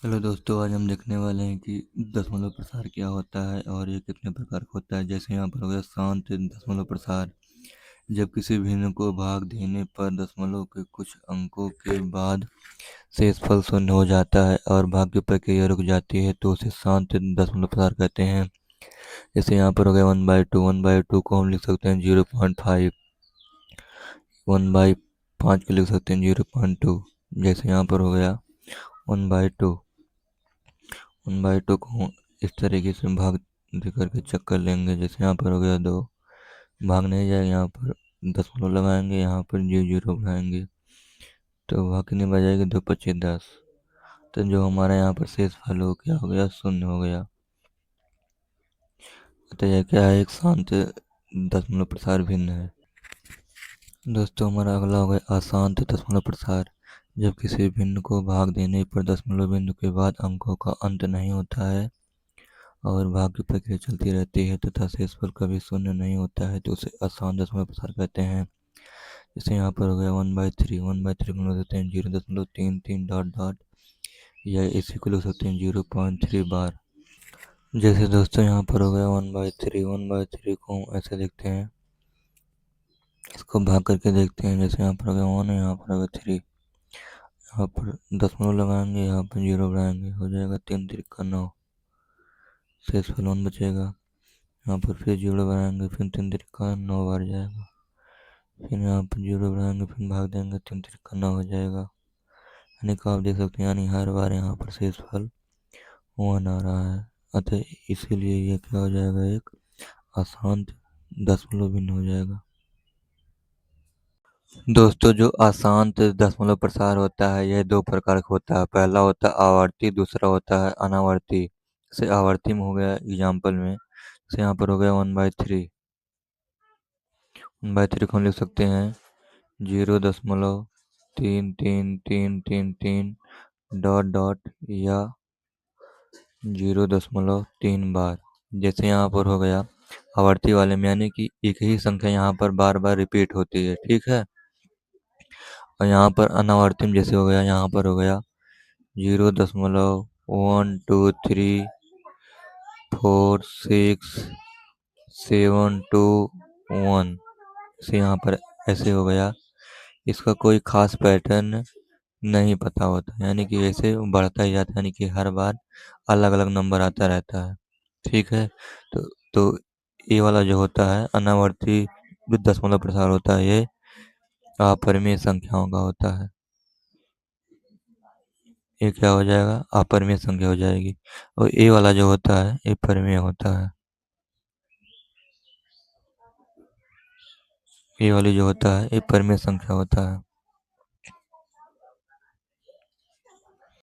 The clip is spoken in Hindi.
हेलो दोस्तों, आज हम देखने वाले हैं कि दशमलव प्रसार क्या होता है और ये कितने प्रकार का होता है। जैसे यहाँ पर हो गया शांत दशमलव प्रसार। जब किसी भिन्न को भाग देने पर दशमलव के कुछ अंकों के बाद शेषफल शून्य हो जाता है और भाग की प्रक्रिया रुक जाती है तो उसे शांत दशमलव प्रसार कहते हैं। जैसे यहाँ पर हो गया 1/2। 1/2 को हम लिख सकते हैं 0.5। 1/5 को लिख सकते हैं 0.2। जैसे यहाँ पर हो गया 1/2। 1/2 को इस तरीके से भाग दे करके चेक कर लेंगे। जैसे यहाँ पर हो गया 2, भाग नहीं जाएगा, यहाँ पर दशमलव लगाएंगे, यहाँ पर 0 बनाएंगे तो भाग कितनी बजाएगी, 2×5 = 10। तो जो हमारा यहाँ पर शेष फल हो क्या हो गया, शून्य हो गया। तो यह क्या है, एक शांत दशमलव प्रसार भिन्न है। दोस्तों, हमारा अगला हो गया अशांत दशमलव प्रसार। जब किसी भिन्न को भाग देने पर दशमलव बिंदु के बाद अंकों का अंत नहीं होता है और भाग की प्रक्रिया चलती रहती है तथा शेषफल कभी शून्य नहीं होता है तो उसे अशांत दशमलव प्रसार कहते हैं। जैसे यहाँ पर हो गया 1/3। 1/3 को लिख सकते हैं 0.33 डॉट डॉट, या इसी को लिख सकते हैं 0.3 बार। जैसे दोस्तों यहाँ पर हो गया 1/3। 1/3 को हम ऐसे लिखते हैं, इसको भाग करके देखते हैं। जैसे यहाँ पर हो गया 1, यहाँ पर हो गया 3, यहाँ पर दशमलव लगाएंगे, यहाँ पर 0 बनाएंगे, हो जाएगा 3×3=9। शेषफल 1 बचेगा। यहाँ पर फिर 0 बनाएंगे, फिर 3×3=9 बार जाएगा, फिर यहाँ पर 0 बनाएंगे, फिर भाग देंगे, 3×3=9 हो जाएगा। यानी कि आप देख सकते हैं, यानी हर बार यहाँ पर शेषफल 1 आ रहा है। अतः इसीलिए यह क्या हो जाएगा, एक अशांत दशमलव भिन्न हो जाएगा। दोस्तों, जो अशांत दशमलव प्रसार होता है यह दो प्रकार का होता है। पहला होता है आवर्ती, दूसरा होता है अनावर्ती। जैसे आवर्ती में हो गया एग्जाम्पल में, जैसे यहाँ पर हो गया 1/3। 1/3 को हम लिख सकते हैं 0.3333 डॉट डॉट या 0.3 बार। जैसे यहाँ पर हो गया आवर्ती वाले में, यानी कि एक ही संख्या यहाँ पर बार बार रिपीट होती है, ठीक है। और यहाँ पर अनावर्ती में जैसे हो गया, यहाँ पर हो गया 0.1234721 से यहाँ पर ऐसे हो गया। इसका कोई खास पैटर्न नहीं पता होता, यानी कि ऐसे बढ़ता ही जाता है, यानी कि हर बार अलग अलग नंबर आता रहता है, ठीक है। तो ये वाला जो होता है अनावर्ती दशमलव प्रसार होता है, ये अपरिमेय संख्याओं का होता है। ये क्या हो जाएगा, अपरिमेय संख्या हो जाएगी। और ये वाला जो होता है ये परिमेय होता है। ये वाली जो होता है ये परिमेय संख्या होता है।